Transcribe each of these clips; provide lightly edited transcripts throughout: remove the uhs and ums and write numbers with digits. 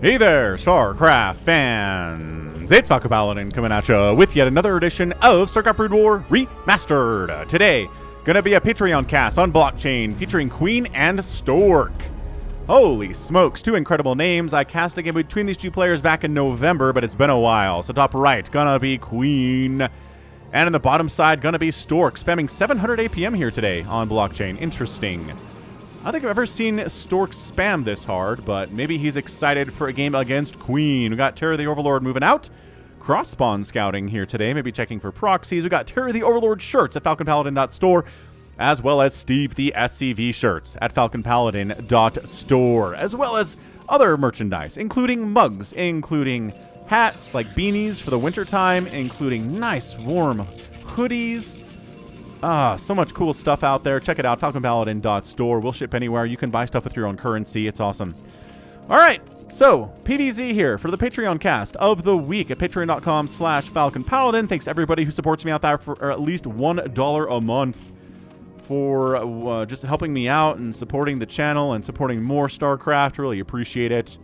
Hey there, StarCraft fans! It's Falcon Paladin coming at you with yet another edition of StarCraft Brood War Remastered. Today, gonna be a Patreon cast on blockchain featuring Queen and Stork. Holy smokes, two incredible names. I cast a game between these two players back in November, but it's been a while. So top right, gonna be Queen. And in the bottom side, gonna be Stork, spamming 700 APM here today on blockchain. Interesting. I don't think I've ever seen Stork spam this hard, but maybe he's excited for a game against Queen. We got Terror the Overlord moving out. Cross-spawn scouting here today, maybe checking for proxies. We got Terror the Overlord shirts at falconpaladin.store, as well as Steve the SCV shirts at falconpaladin.store, as well as other merchandise, including mugs, including hats like beanies for the wintertime, including nice warm hoodies. So much cool stuff out there. Check it out, falconpaladin.store. We'll ship anywhere. You can buy stuff with your own currency. It's awesome. All right, so PVZ here for the Patreon cast of the week at patreon.com/falconpaladin. Thanks to everybody who supports me out there for at least $1 a month for just helping me out and supporting the channel and supporting more StarCraft. Really appreciate it.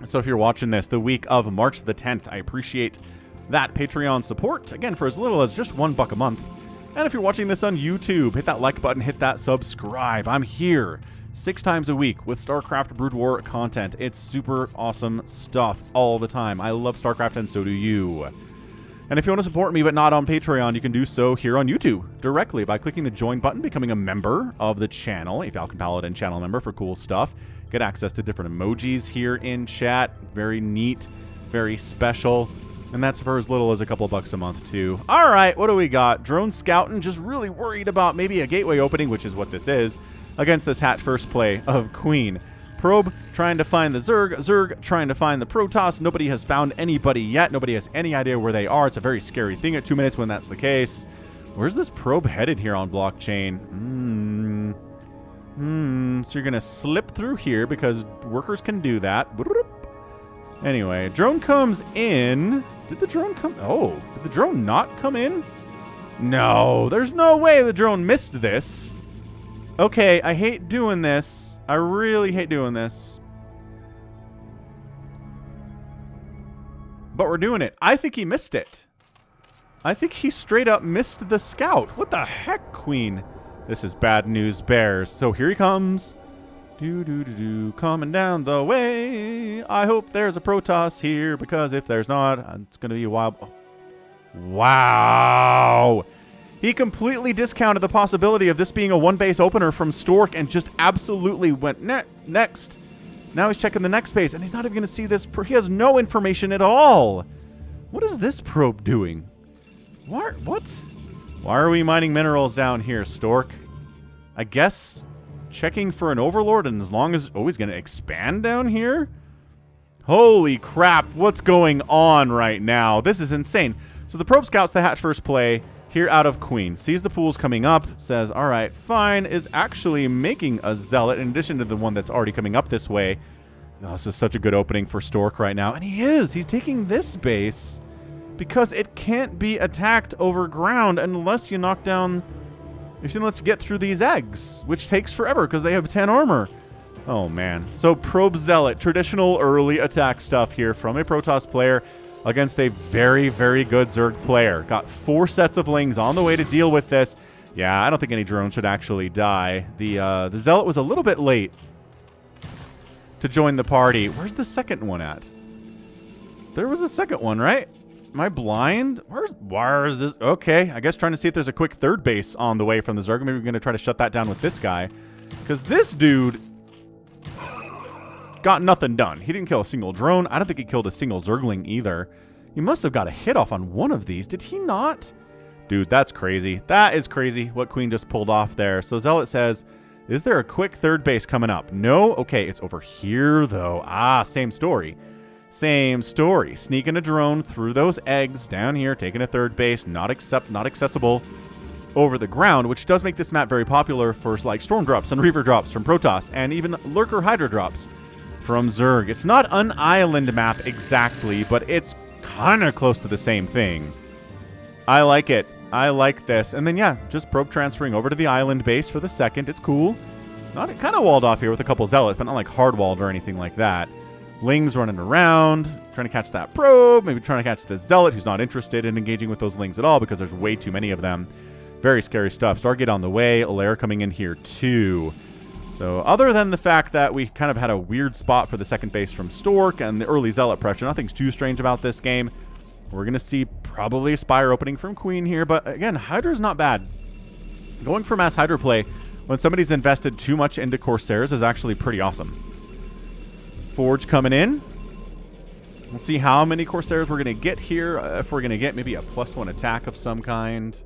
So if you're watching this the week of March the 10th, I appreciate that Patreon support. Again, for as little as just $1 a month. And if you're watching this on YouTube, hit that like button, hit that subscribe. I'm here 6 times a week with StarCraft Brood War content. It's super awesome stuff all the time. I love StarCraft and so do you. And if you want to support me but not on Patreon, you can do so here on YouTube directly by clicking the join button, becoming a member of the channel, a Falcon Paladin channel member for cool stuff. Get access to different emojis here in chat. Very neat, very special. And that's for as little as a couple bucks a month, too. All right, what do we got? Drone scouting, just really worried about maybe a gateway opening, which is what this is, against this hatch first play of Queen. Probe trying to find the Zerg. Zerg trying to find the Protoss. Nobody has found anybody yet. Nobody has any idea where they are. It's a very scary thing at 2 minutes when that's the case. Where's this probe headed here on blockchain? So you're going to slip through here because workers can do that. Anyway, drone comes in. Did the drone come? Oh, did the drone not come in? No, there's no way the drone missed this. Okay, I hate doing this. I really hate doing this. But we're doing it. I think he missed it. I think he straight up missed the scout. What the heck, Queen? This is bad news bears. So here he comes. Coming down the way. I hope there's a Protoss here, because if there's not, it's going to be a while. Oh. Wow. He completely discounted the possibility of this being a one-base opener from Stork and just absolutely went next. Now he's checking the next base, and he's not even going to see this. He has no information at all. What is this probe doing? What? Why are we mining minerals down here, Stork? I guess checking for an overlord, and as long as he's going to expand down here? Holy crap, what's going on right now? This is insane. So the probe scouts the hatch first play here out of Queen. Sees the pools coming up, says, all right, fine, is actually making a zealot in addition to the one that's already coming up this way. Oh, this is such a good opening for Stork right now. And he's taking this base because it can't be attacked over ground unless you knock down... let's get through these eggs, which takes forever because they have 10 armor. Oh, man. So probe zealot, traditional early attack stuff here from a Protoss player against a very, very good Zerg player. Got 4 sets of Lings on the way to deal with this. Yeah, I don't think any drone should actually die. The zealot was a little bit late to join the party. Where's the second one at? There was a second one, right? Am I blind? Where is this? Okay, I guess trying to see if there's a quick third base on the way from the Zerg. Maybe we're going to try to shut that down with this guy. Because this dude got nothing done. He didn't kill a single drone. I don't think he killed a single Zergling either. He must have got a hit off on one of these. Did he not? Dude, that's crazy. That is crazy what Queen just pulled off there. So Zealot says, is there a quick third base coming up? No? Okay, it's over here though. Same story. Same story. Sneaking a drone through those eggs down here, taking a third base, not accessible over the ground, which does make this map very popular for like storm drops and reaver drops from Protoss, and even lurker hydra drops from Zerg. It's not an island map exactly, but it's kind of close to the same thing. I like it. I like this. And then yeah, just probe transferring over to the island base for the second. It's cool. Not kind of walled off here with a couple zealots, but not like hard walled or anything like that. Lings running around, trying to catch that probe, maybe trying to catch the Zealot who's not interested in engaging with those Lings at all because there's way too many of them. Very scary stuff. Stargate on the way, Lair coming in here too. So other than the fact that we kind of had a weird spot for the second base from Stork and the early Zealot pressure, nothing's too strange about this game. We're going to see probably a Spire opening from Queen here, but again, Hydra's not bad. Going for mass Hydra play when somebody's invested too much into Corsairs is actually pretty awesome. Forge coming in. We'll see how many Corsairs we're going to get here. If we're going to get maybe a +1 attack of some kind.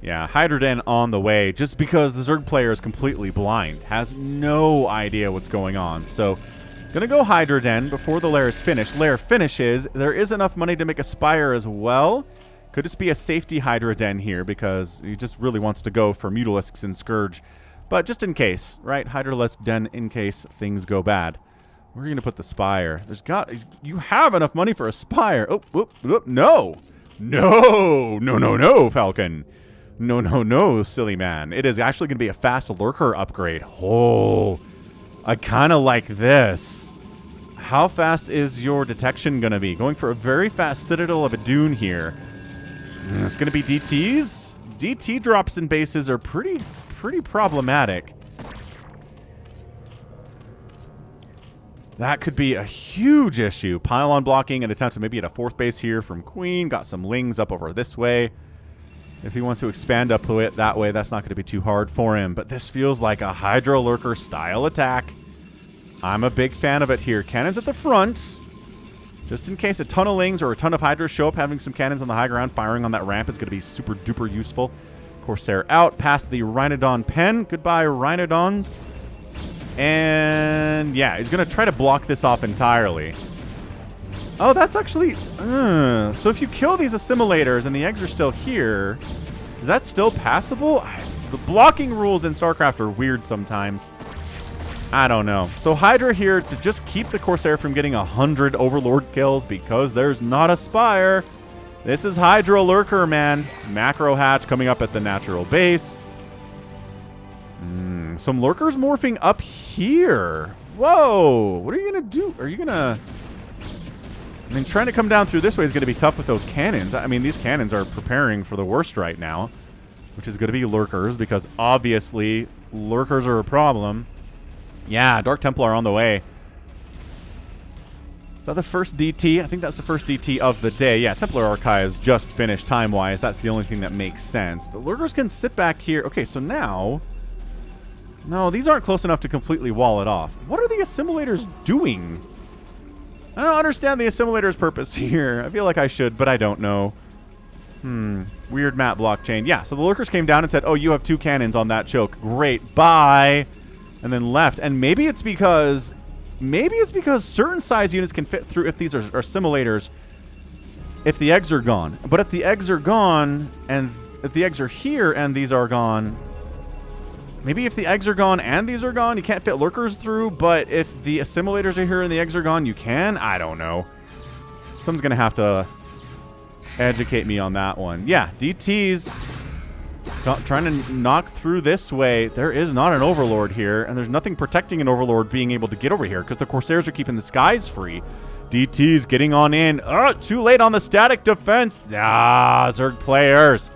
Yeah, Hydra Den on the way, just because the Zerg player is completely blind. Has no idea what's going on. So, gonna go Hydra Den before the Lair is finished. Lair finishes. There is enough money to make a Spire as well. Could just be a safety Hydra Den here because he just really wants to go for Mutalisks and Scourge. But just in case, right? Hydralisk Den in case things go bad. We're going to put the Spire. You have enough money for a Spire. Oh, whoop, whoop, no. No, no, no, no, Falcon. No, no, no, silly man. It is actually going to be a fast Lurker upgrade. Oh, I kind of like this. How fast is your detection going to be? Going for a very fast Citadel of a Dune here. It's going to be DTs. DT drops in bases are pretty problematic. That could be a huge issue. Pylon blocking and attempt to maybe at a 4th base here from Queen. Got some Lings up over this way. If he wants to expand up that way, that's not going to be too hard for him. But this feels like a Hydra Lurker style attack. I'm a big fan of it here. Cannons at the front. Just in case a ton of Lings or a ton of Hydras show up, having some cannons on the high ground, firing on that ramp is going to be super duper useful. Corsair out past the Rhinodon pen. Goodbye, Rhinodons. And yeah, he's going to try to block this off entirely. Oh, that's actually... so if you kill these assimilators and the eggs are still here, is that still passable? The blocking rules in StarCraft are weird sometimes. I don't know. So Hydra here to just keep the Corsair from getting 100 Overlord kills because there's not a Spire. This is Hydra Lurker, man. Macro hatch coming up at the natural base. Some Lurkers morphing up here. Whoa. What are you going to do? Are you going to... I mean, trying to come down through this way is going to be tough with those cannons. I mean, these cannons are preparing for the worst right now, which is going to be Lurkers because obviously Lurkers are a problem. Yeah, Dark Templar on the way. Is that the first DT? I think that's the first DT of the day. Yeah, Templar Archives just finished time-wise. That's the only thing that makes sense. The Lurkers can sit back here. Okay, so now... No, these aren't close enough to completely wall it off. What are the assimilators doing? I don't understand the assimilator's purpose here. I feel like I should, but I don't know. Weird map blockchain. Yeah, so the Lurkers came down and said, oh, you have 2 cannons on that choke. Great, bye. And then left. And maybe it's because certain size units can fit through if these are assimilators if the eggs are gone. But if the eggs are gone and if the eggs are here and these are gone, maybe if the eggs are gone and these are gone, you can't fit Lurkers through, but if the assimilators are here and the eggs are gone, you can? I don't know. Someone's going to have to educate me on that one. Yeah, DT's trying to knock through this way. There is not an Overlord here, and there's nothing protecting an Overlord being able to get over here because the Corsairs are keeping the skies free. DT's getting on in. Too late on the static defense. Zerg players.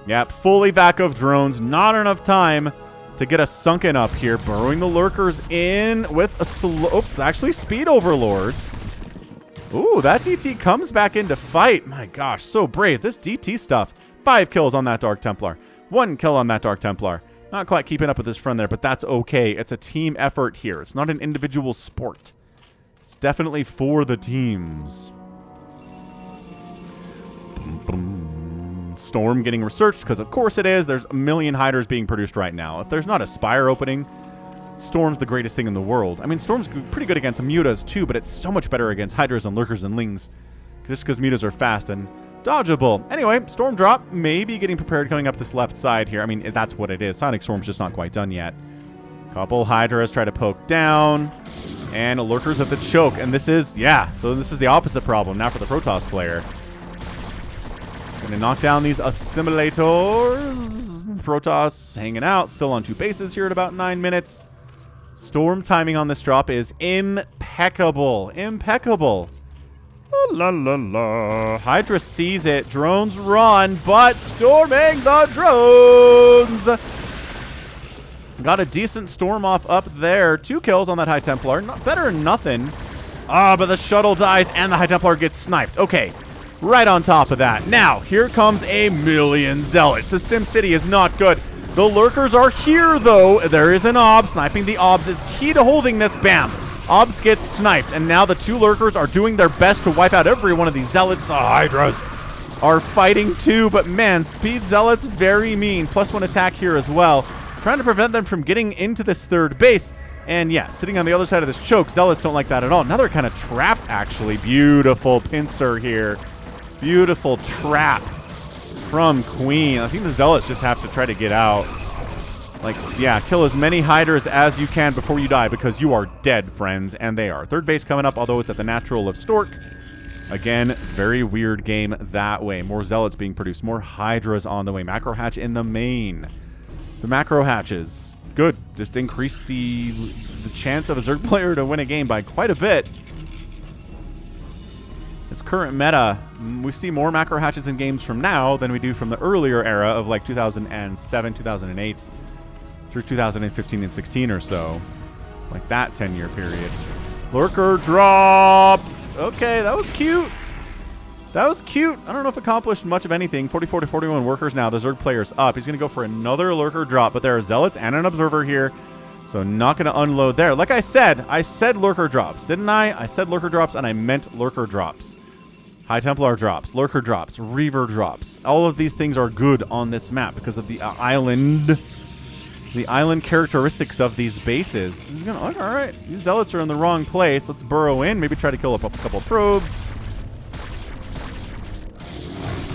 Yep, full evac of drones. Not enough time to get a sunken up here. Burrowing the Lurkers in with a slow... actually, speed Overlords. Ooh, that DT comes back into fight. My gosh, so brave. This DT stuff. 5 kills on that Dark Templar. 1 kill on that Dark Templar. Not quite keeping up with his friend there, but that's okay. It's a team effort here. It's not an individual sport. It's definitely for the teams. Storm getting researched, because of course it is. There's a million Hydras being produced right now. If there's not a Spire opening, Storm's the greatest thing in the world. I mean, Storm's pretty good against Mutas too, but it's so much better against Hydras and Lurkers and Lings. Just because Mutas are fast and dodgeable. Anyway, Storm drop, maybe getting prepared coming up this left side here. I mean, that's what it is. Sonic Storm's just not quite done yet. Couple Hydras try to poke down. And Lurkers at the choke. And this is, yeah, so this is the opposite problem now for the Protoss player. Gonna knock down these assimilators. Protoss hanging out, still on 2 bases here at about 9 minutes. Storm timing on this drop is impeccable. Impeccable. La la la. Hydra sees it. Drones run, but storming the drones. Got a decent storm off up there. 2 kills on that High Templar. Not better than nothing. Ah, but the shuttle dies and the High Templar gets sniped. Okay, right on top of that. Now, here comes a million zealots. The Sim City is not good. The lurkers are here, though. There is an Ob. Sniping the Obs is key to holding this. Bam. Obs gets sniped, and now the 2 lurkers are doing their best to wipe out every one of these zealots. The Hydras are fighting too, but man, speed zealots, very mean. +1 attack here as well. Trying to prevent them from getting into this 3rd base. And yeah, sitting on the other side of this choke, zealots don't like that at all. Now they're kind of trapped, actually. Beautiful pincer here. Beautiful trap from Queen. I think the zealots just have to try to get out. Like, yeah, kill as many Hydras as you can before you die, because you are dead, friends. And they are. 3rd base coming up, although it's at the natural of Stork. Again, very weird game that way. More zealots being produced. More Hydras on the way. Macro hatch in the main. The macro hatches, good. Just increase the chance of a Zerg player to win a game by quite a bit. This current meta, we see more macro hatches in games from now than we do from the earlier era of like 2007, 2008, through 2015 and 16 or so. Like that 10-year period. Lurker drop. Okay, that was cute. That was cute. I don't know if it accomplished much of anything. 44 to 41 workers now. The Zerg player's up. He's going to go for another lurker drop, but there are zealots and an observer here, so not going to unload there. Like I said lurker drops, didn't I? I said lurker drops, and I meant lurker drops. High Templar drops, lurker drops, Reaver drops. All of these things are good on this map because of the island characteristics of these bases. He's gonna, all right, these zealots are in the wrong place. Let's burrow in, maybe try to kill up a couple probes.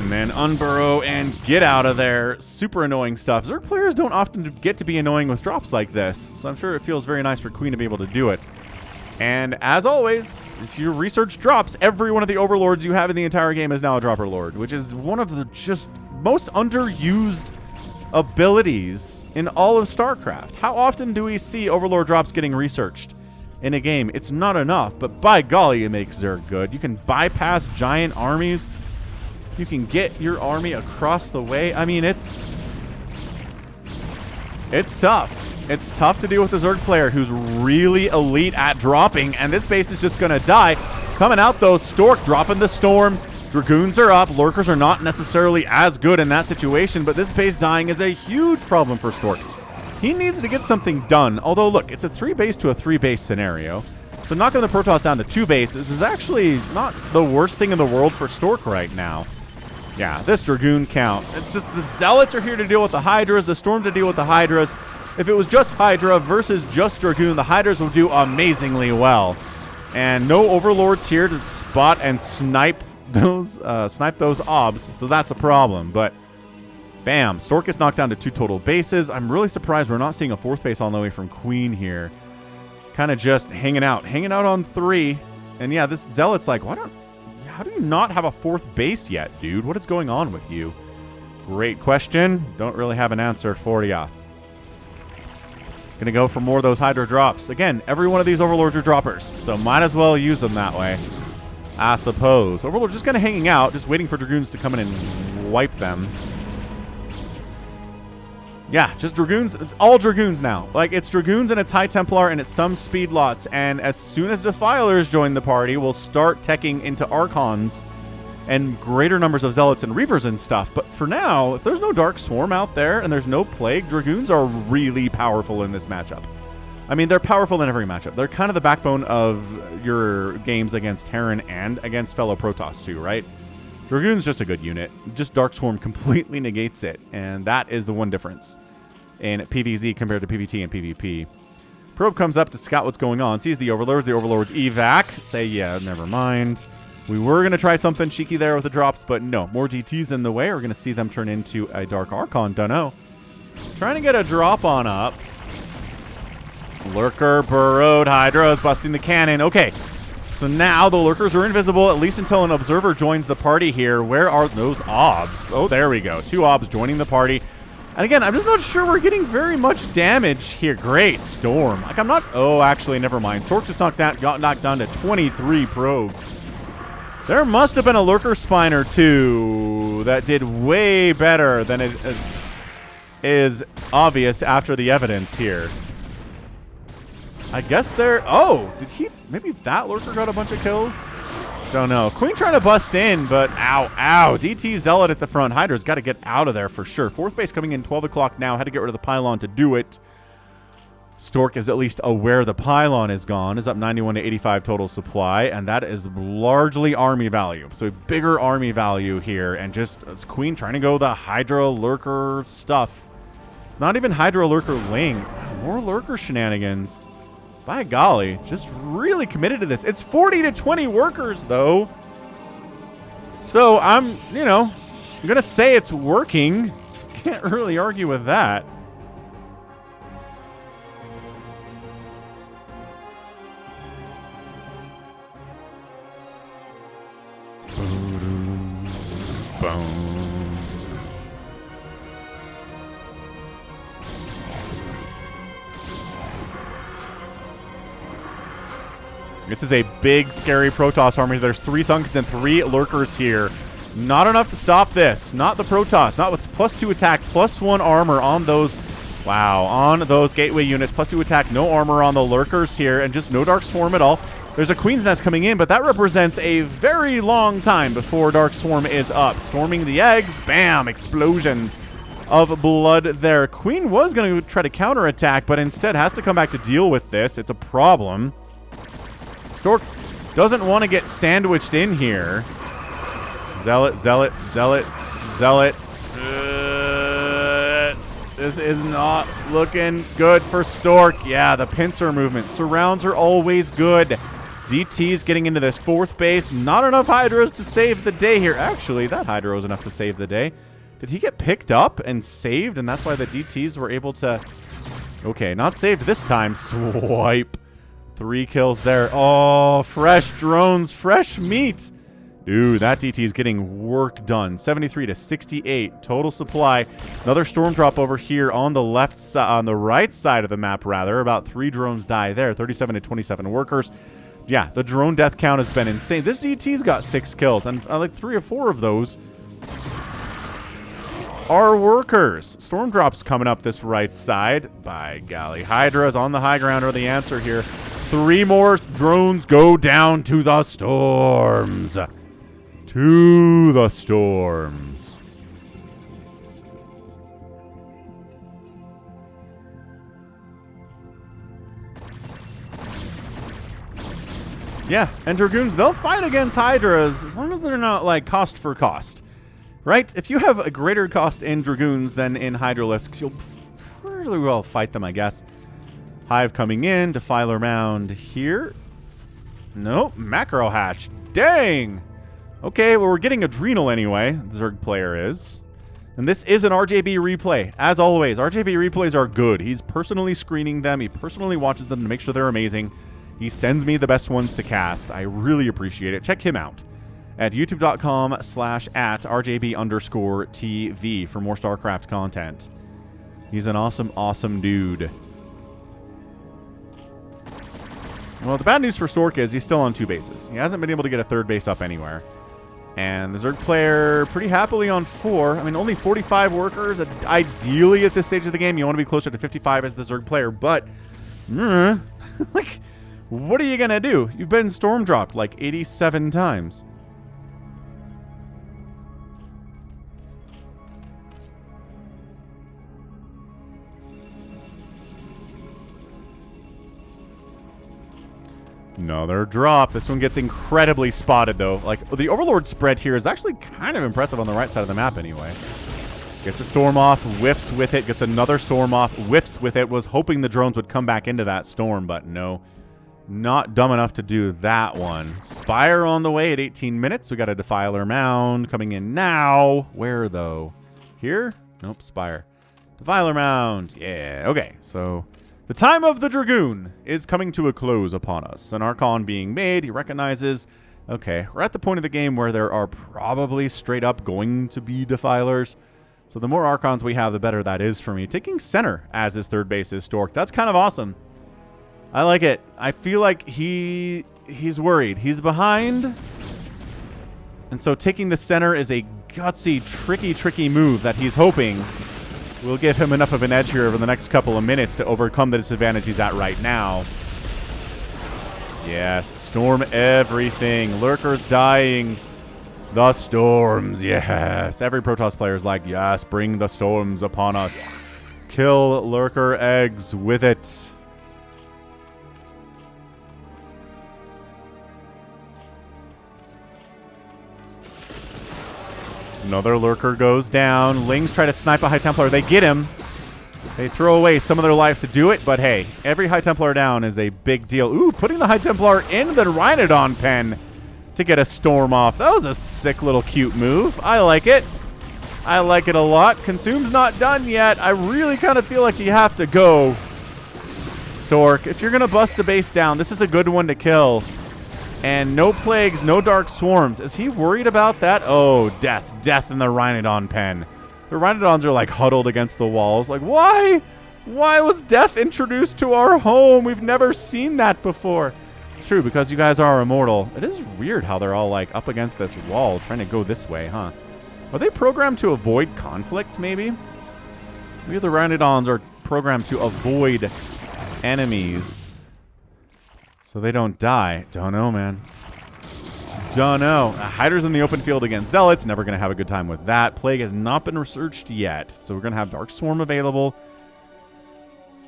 And then unburrow and get out of there. Super annoying stuff. Zerg players don't often get to be annoying with drops like this, so I'm sure it feels very nice for Queen to be able to do it. And as always, if you research drops, every one of the overlords you have in the entire game is now a dropper lord, which is one of the just most underused abilities in all of StarCraft. How often do we see overlord drops getting researched in a game? It's not enough, but by golly, it makes Zerg good. You can bypass giant armies. You can get your army across the way. I mean, it's tough. It's tough to deal with a Zerg player who's really elite at dropping, and this base is just going to die. Coming out, though, Stork dropping the storms. Dragoons are up. Lurkers are not necessarily as good in that situation, but this base dying is a huge problem for Stork. He needs to get something done, although, look, it's a 3-base to a 3-base scenario. So knocking the Protoss down to 2 bases is actually not the worst thing in the world for Stork right now. Yeah, this Dragoon count. It's just the Zealots are here to deal with the Hydras, the Storm to deal with the Hydras. If it was just Hydra versus just Dragoon, the Hydras will do amazingly well. And no Overlords here to spot and snipe those Obs, so that's a problem. But bam, Stork gets knocked down to 2 total bases. I'm really surprised we're not seeing a 4th base all the way from Queen here. Kind of just hanging out on 3. And yeah, this Zealot's like, how do you not have a 4th base yet, dude? What is going on with you? Great question. Don't really have an answer for ya. Gonna go for more of those Hydra drops. Again, every one of these Overlords are droppers, so might as well use them that way, I suppose. Overlord's just kind of hanging out, just waiting for Dragoons to come in and wipe them. Yeah, just Dragoons. It's all Dragoons now. Like, it's Dragoons and it's High Templar and it's some speed lots. And as soon as Defilers join the party, we'll start teching into Archons and greater numbers of Zealots and Reavers and stuff. But for now, if there's no Dark Swarm out there and there's no Plague, Dragoons are really powerful in this matchup. I mean, they're powerful in every matchup. They're kind of the backbone of your games against Terran and against fellow Protoss too, right? Dragoon's just a good unit. Just Dark Swarm completely negates it, and that is the one difference in PvZ compared to PvT and PvP. Probe comes up to scout what's going on, sees the Overlords evac, say, yeah, never mind. We were going to try something cheeky there with the drops, but no, more DTs in the way. We're going to see them turn into a Dark Archon, dunno. Trying to get a drop on up. Lurker, burrowed, Hydras, busting the cannon. Okay. So now the Lurkers are invisible, at least until an Observer joins the party here. Where are those Obs? Oh, there we go. 2 Obs joining the party. And again, I'm just not sure we're getting very much damage here. Great Storm. Like, I'm not... Oh, actually, never mind. Stork just got knocked down to 23 probes. There must have been a Lurker Spine or two that did way better than it is obvious after the evidence here. I guess there... Oh, did he... Maybe that Lurker got a bunch of kills? Don't know. Queen trying to bust in, but ow, ow. DT Zealot at the front. Hydra's got to get out of there for sure. Fourth base coming in 12 o'clock now. Had to get rid of the pylon to do it. Stork is at least aware the pylon is gone. Is up 91 to 85 total supply, and that is largely army value. So bigger army value here, and just it's Queen trying to go the Hydra Lurker stuff. Not even Hydra Lurker Ling. More Lurker shenanigans. By golly, just really committed to this. It's 40 to 20 workers, though. So I'm going to say it's working. Can't really argue with that. This is a big, scary Protoss army. There's 3 Sunkens and 3 Lurkers here. Not enough to stop this. Not the Protoss. Not with +2 attack, +1 armor on those... Wow, on those gateway units. +2 attack, no armor on the Lurkers here, and just no Dark Swarm at all. There's a Queen's Nest coming in, but that represents a very long time before Dark Swarm is up. Storming the eggs. Bam! Explosions of blood there. Queen was going to try to counterattack, but instead has to come back to deal with this. It's a problem. Stork doesn't want to get sandwiched in here. Zealot, Zealot, Zealot, Zealot. This is not looking good for Stork. Yeah, the pincer movement. Surrounds are always good. DT's getting into this 4th base. Not enough Hydras to save the day here. Actually, that Hydra was enough to save the day. Did he get picked up and saved? And that's why the DTs were able to... Okay, not saved this time. Swipe. 3 kills there. Oh, fresh drones, fresh meat. Dude, that DT is getting work done. 73 to 68 total supply. Another storm drop over here on the left side, on the right side of the map, rather. About 3 drones die there. 37 to 27 workers. Yeah, the drone death count has been insane. This DT's got 6 kills, and like 3 or 4 of those are workers. Storm drops coming up this right side. By golly, Hydra's on the high ground are the answer here. 3 more drones go down to the storms. To the storms. Yeah, and Dragoons, they'll fight against Hydras as long as they're not, like, cost for cost. Right? If you have a greater cost in Dragoons than in Hydralisks, you'll pretty well fight them, I guess. Hive coming in. Defiler Mound here. Nope. Macro Hatch. Dang! Okay, well, we're getting Adrenal anyway. The Zerg player is. And this is an RJB replay. As always, RJB replays are good. He's personally screening them. He personally watches them to make sure they're amazing. He sends me the best ones to cast. I really appreciate it. Check him out at youtube.com/@RJB_TV for more StarCraft content. He's an awesome, awesome dude. Well, the bad news for Stork is he's still on 2 bases. He hasn't been able to get a 3rd base up anywhere. And the Zerg player pretty happily on 4. I mean, only 45 workers. Ideally, at this stage of the game, you want to be closer to 55 as the Zerg player. But, like, what are you going to do? You've been storm dropped like 87 times. Another drop. This one gets incredibly spotted, though. Like, the Overlord spread here is actually kind of impressive on the right side of the map anyway. Gets a storm off, whiffs with it, gets another storm off, whiffs with it. Was hoping the drones would come back into that storm, but no. Not dumb enough to do that one. Spire on the way at 18 minutes. We got a Defiler Mound coming in now. Where, though? Here? Nope, Spire. Defiler Mound. Yeah, okay, so... The time of the Dragoon is coming to a close upon us. An Archon being made, he recognizes, okay, we're at the point of the game where there are probably straight up going to be Defilers. So the more Archons we have, the better that is for me. Taking center as his third base is Stork. That's kind of awesome. I like it. I feel like he's worried. He's behind. And so taking the center is a gutsy, tricky move that he's hoping will give him enough of an edge here over the next couple of minutes to overcome the disadvantage he's at right now. Yes, storm everything. Lurkers dying. The storms, yes. Every Protoss player is like, yes, bring the storms upon us. Kill lurker eggs with it. Another lurker goes down. Lings try to snipe a High Templar. They get him. They throw away some of their life to do it, but hey, every High Templar down is a big deal. Ooh, putting the High Templar in the Rhinodon pen to get a storm off. That was a sick little cute move. I like it. I like it a lot. Consume's not done yet. I really kind of feel like you have to go, Stork. If you're going to bust a base down, this is a good one to kill. And no plagues, no dark swarms. Is he worried about that? Oh, death. Death in the Rhinodon pen. The Rhinodons are like huddled against the walls. Like, why? Why was death introduced to our home? We've never seen that before. It's true, because you guys are immortal. It is weird how they're all like up against this wall trying to go this way, huh? Are they programmed to avoid conflict, maybe? Maybe the Rhinodons are programmed to avoid enemies so they don't die. Don't know, man. Don't know. Hiders in the open field against Zealots. Never going to have a good time with that. Plague has not been researched yet. So we're going to have Dark Swarm available,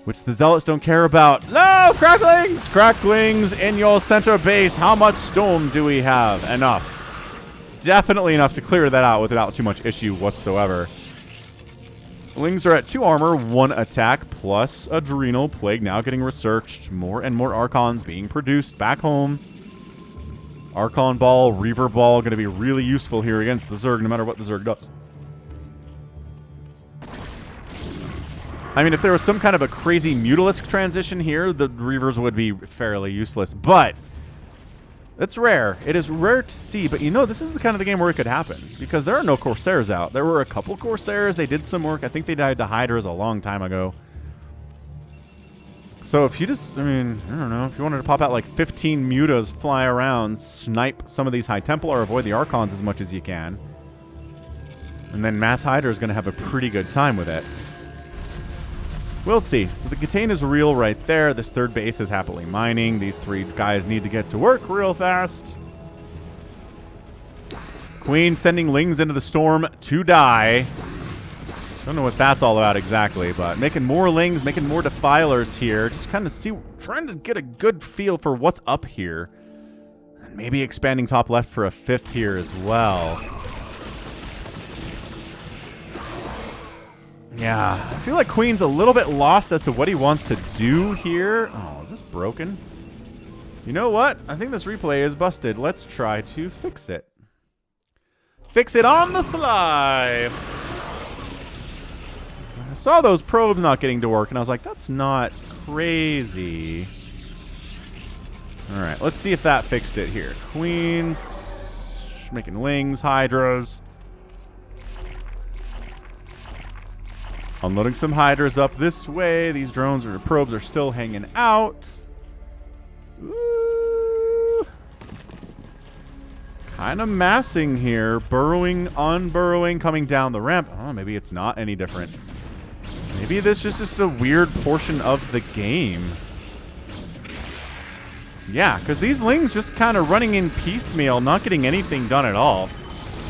which the Zealots don't care about. No! Cracklings! Cracklings in your center base. How much storm do we have? Enough. Definitely enough to clear that out without too much issue whatsoever. Lings are at 2 armor, 1 attack, plus Adrenal. Plague now getting researched. More and more Archons being produced back home. Archon Ball, Reaver Ball, going to be really useful here against the Zerg, no matter what the Zerg does. I mean, if there was some kind of a crazy Mutalisk transition here, the Reavers would be fairly useless. But it's rare. It is rare to see. But you know, this is the kind of the game where it could happen, because there are no Corsairs out. There were a couple Corsairs. They did some work. I think they died to Hydras a long time ago. So if you just, I mean, I don't know, if you wanted to pop out like 15 mutas, fly around, snipe some of these High Templar, avoid the Archons as much as you can, and then Mass Hydra is going to have a pretty good time with it. We'll see. So the Gitane is real right there. This third base is happily mining. These 3 guys need to get to work real fast. Queen sending Lings into the storm to die. Don't know what that's all about exactly, but making more Lings, making more Defilers here. Just kind of trying to get a good feel for what's up here. And maybe expanding top left for a 5th here as well. Yeah, I feel like Queen's a little bit lost as to what he wants to do here. Oh, is this broken? You know what? I think this replay is busted. Let's try to fix it. Fix it on the fly. I saw those probes not getting to work, and I was like, that's not crazy. All right, let's see if that fixed it here. Queens, making Lings, Hydras. Unloading some Hydras up this way. These drones or probes are still hanging out. Ooh. Kind of massing here. Burrowing, unburrowing, coming down the ramp. Oh, maybe it's not any different. Maybe this is just a weird portion of the game. Yeah, because these Lings just kind of running in piecemeal, not getting anything done at all.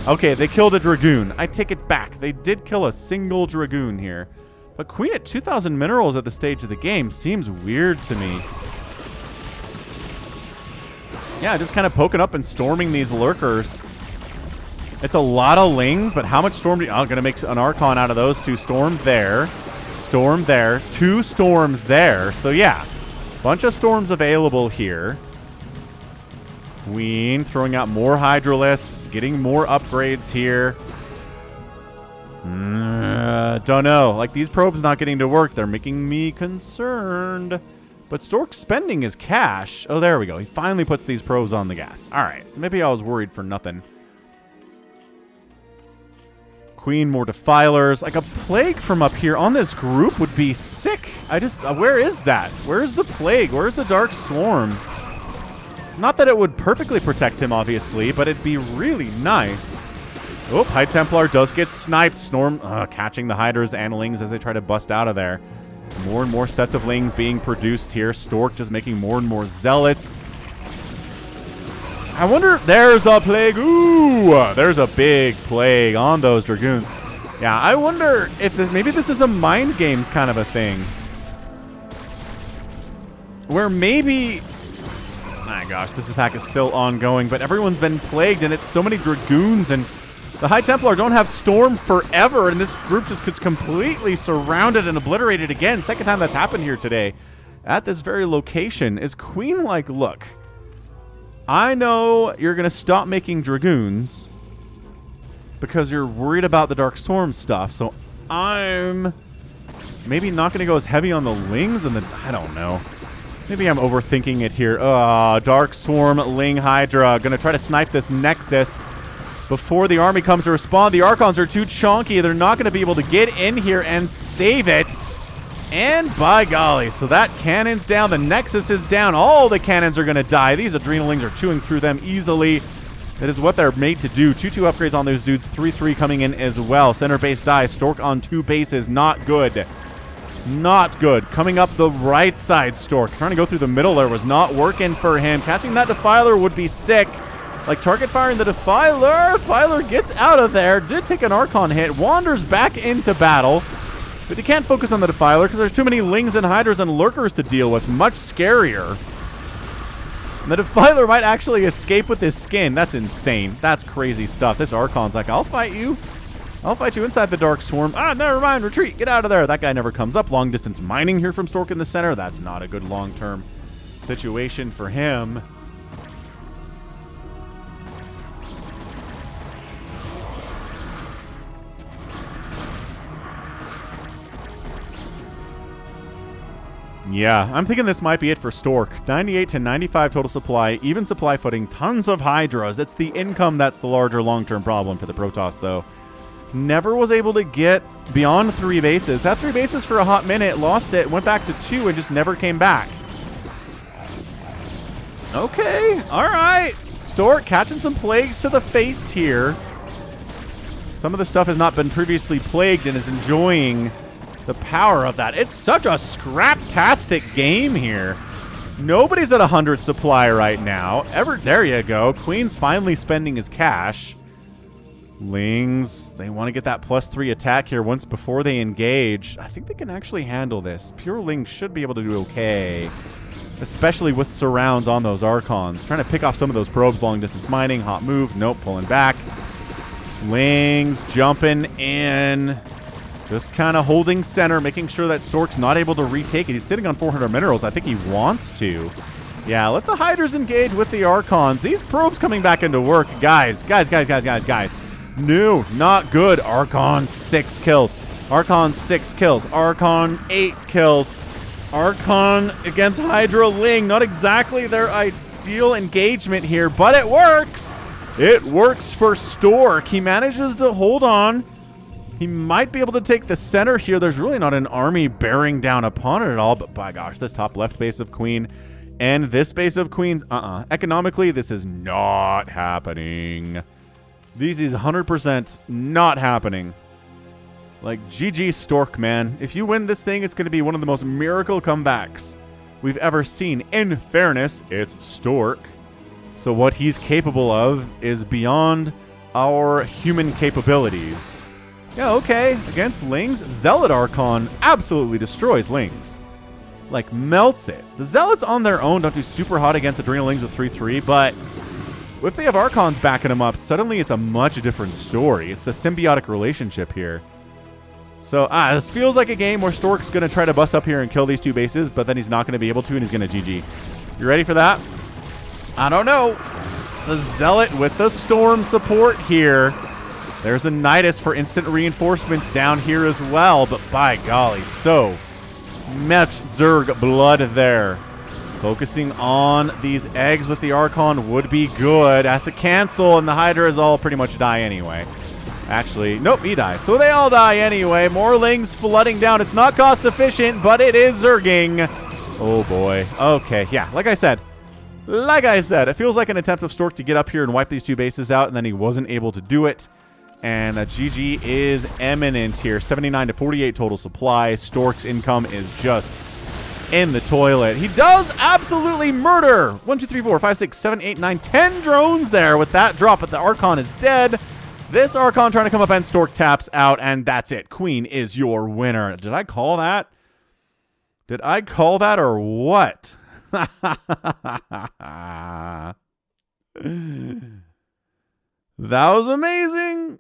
Okay, they killed a Dragoon. I take it back. They did kill a single Dragoon here. But Queen at 2,000 minerals at the stage of the game seems weird to me. Yeah, just kind of poking up and storming these lurkers. It's a lot of Lings, but how much storm do you... I'm going to make an Archon out of those 2. Storm there. Storm there. 2 storms there. So yeah, bunch of storms available here. Queen throwing out more Hydralisks, getting more upgrades here. Don't know. Like, these probes not getting to work. They're making me concerned. But Stork's spending his cash. Oh, there we go. He finally puts these probes on the gas. All right, so maybe I was worried for nothing. Queen, more defilers. Like a plague from up here on this group would be sick. Where is that? Where's the plague? Where's the Dark Swarm? Not that it would perfectly protect him, obviously, but it'd be really nice. Oh, High Templar does get sniped. Storm catching the Hydras and Lings as they try to bust out of there. More and more sets of Lings being produced here. Stork just making more and more Zealots. I wonder, there's a plague. Ooh, there's a big plague on those Dragoons. Yeah, I wonder if maybe this is a mind games kind of a thing. Where maybe, my gosh, this attack is still ongoing, but everyone's been plagued and it's so many Dragoons, and the High Templar don't have Storm forever, and this group just gets completely surrounded and obliterated again. Second time that's happened here today at this very location. Is Queen like, look, I know you're going to stop making Dragoons because you're worried about the Dark Swarm stuff, so I'm maybe not going to go as heavy on the Lings and I don't know. Maybe I'm overthinking it here. Dark Swarm, Ling Hydra. Going to try to snipe this Nexus before the army comes to respond. The Archons are too chonky. They're not going to be able to get in here and save it. And by golly, so that cannon's down. The Nexus is down. All the cannons are going to die. These Adrenalings are chewing through them easily. That is what they're made to do. 2-2 upgrades on those dudes. 3-3 coming in as well. Center base dies. Stork on 2 bases. Not good. Not good. Coming up the right side, Stork. Trying to go through the middle there was not working for him. Catching that Defiler would be sick. Like target firing the Defiler. Defiler gets out of there. Did take an Archon hit. Wanders back into battle. But you can't focus on the Defiler because there's too many Lings and Hydras and Lurkers to deal with. Much scarier. And the Defiler might actually escape with his skin. That's insane. That's crazy stuff. This Archon's like, I'll fight you. I'll fight you inside the Dark Swarm. Ah, never mind. Retreat. Get out of there. That guy never comes up. Long distance mining here from Stork in the center. That's not a good long-term situation for him. Yeah, I'm thinking this might be it for Stork. 98 to 95 total supply, even supply footing, tons of Hydras. It's the income that's the larger long-term problem for the Protoss, though. Never was able to get beyond 3 bases. Had 3 bases for a hot minute, lost it, went back to 2, and just never came back. Okay, all right. Stork catching some plagues to the face here. Some of the stuff has not been previously plagued and is enjoying the power of that. It's such a scrap-tastic game here. Nobody's at 100 supply right now. There you go. Queen's finally spending his cash. Lings, they want to get that +3 attack here once before they engage. I think they can actually handle this. Pure Lings should be able to do okay, especially with surrounds on those Archons. Trying to pick off some of those probes, long-distance mining. Hot move. Nope, pulling back. Lings jumping in. Just kind of holding center, making sure that Stork's not able to retake it. He's sitting on 400 minerals. I think he wants to. Yeah, let the Hydras engage with the Archons. These probes coming back into work. Guys. No, not good. Archon 6 kills. Archon 6 kills. Archon 8 kills. Archon against Hydra Ling. Not exactly their ideal engagement here, but it works. It works for Stork. He manages to hold on. He might be able to take the center here. There's really not an army bearing down upon it at all, but by gosh, this top left base of Queen and this base of Queens, economically, this is not happening. This is 100% not happening. Like, GG Stork, man. If you win this thing, it's going to be one of the most miracle comebacks we've ever seen. In fairness, it's Stork. So what he's capable of is beyond our human capabilities. Yeah, okay. Against Lings, Zealot Archon absolutely destroys Lings. Like, melts it. The Zealots on their own don't do super hot against Adrenalings with 3-3, but if they have Archons backing them up, suddenly it's a much different story. It's the symbiotic relationship here. So, this feels like a game where Stork's going to try to bust up here and kill these 2 bases, but then he's not going to be able to, and he's going to GG. You ready for that? I don't know. The Zealot with the Storm support here. There's a Nidus for instant reinforcements down here as well, but by golly, so much Zerg blood there. Focusing on these eggs with the Archon would be good. Has to cancel, and the Hydra is all pretty much die anyway. Actually, nope, he dies. So they all die anyway. More lings flooding down. It's not cost efficient, but it is zerging. Oh boy. Okay, yeah, like I said, it feels like an attempt of Stork to get up here and wipe these two bases out, and then he wasn't able to do it. And a GG is imminent here. 79 to 48 total supply. Stork's income is just in the toilet. He does absolutely murder. 1, 2, 3, 4, 5, 6, 7, 8, 9, 10 drones there with that drop, but the Archon is dead. This Archon trying to come up and Stork taps out, and that's it. Queen is your winner. Did I call that? Did I call that or what? That was amazing.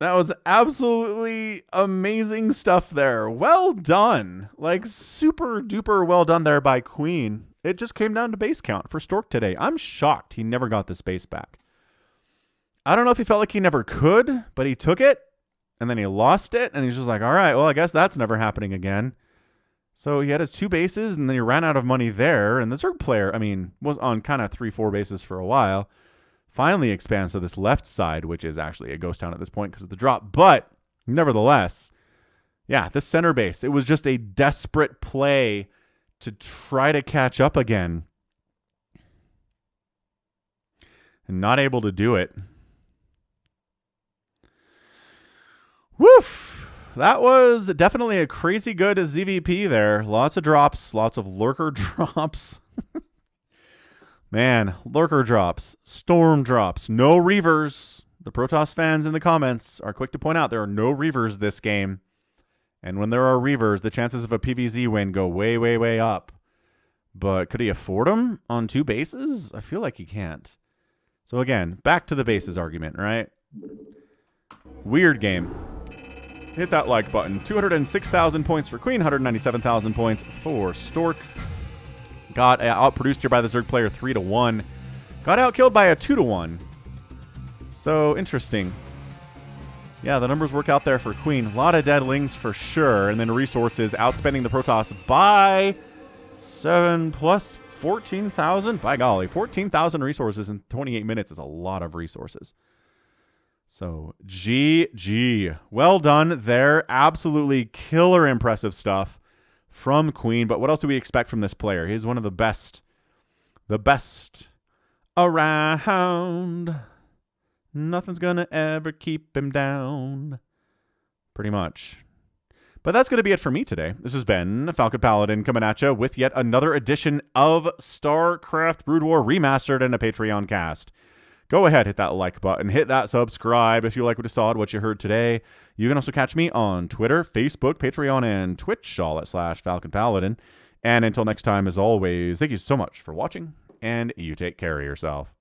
That was absolutely amazing stuff there. Well done. Like, super duper well done there by Queen. It just came down to base count for Stork today. I'm shocked he never got this base back. I don't know if he felt like he never could, but he took it, and then he lost it, and he's just like, all right, well, I guess that's never happening again. So he had his 2 bases, and then he ran out of money there, and the Zerg player, I mean, was on kind of 3-4 bases for a while. Finally expands to this left side, which is actually a ghost town at this point because of the drop. But nevertheless, yeah, this center base, it was just a desperate play to try to catch up again. And not able to do it. Woof! That was definitely a crazy good ZVP there. Lots of drops, lots of lurker drops. Man, lurker drops, storm drops, no reavers. The Protoss fans in the comments are quick to point out there are no reavers this game. And when there are reavers, the chances of a PvZ win go way, way, way up. But could he afford them on 2 bases? I feel like he can't. So again, back to the bases argument, right? Weird game. Hit that like button. 206,000 points for Queen, 197,000 points for Stork. Got outproduced here by the Zerg player 3-1. Got outkilled by a 2-1. So interesting. Yeah, the numbers work out there for Queen. A lot of dead lings for sure. And then resources outspending the Protoss by 7 plus 14,000. By golly, 14,000 resources in 28 minutes is a lot of resources. So GG. Well done there. Absolutely killer impressive stuff from Queen. But what else do we expect from this player? He's one of the best around. Nothing's gonna ever keep him down. Pretty much. But that's going to be it for me today. This has been Falcon Paladin coming at you with yet another edition of StarCraft Brood War Remastered and a Patreon cast. Go ahead, hit that like button, hit that subscribe if you like what you saw and what you heard today. You can also catch me on Twitter, Facebook, Patreon, and Twitch, all at /Falcon Paladin. And until next time, as always, thank you so much for watching, and you take care of yourself.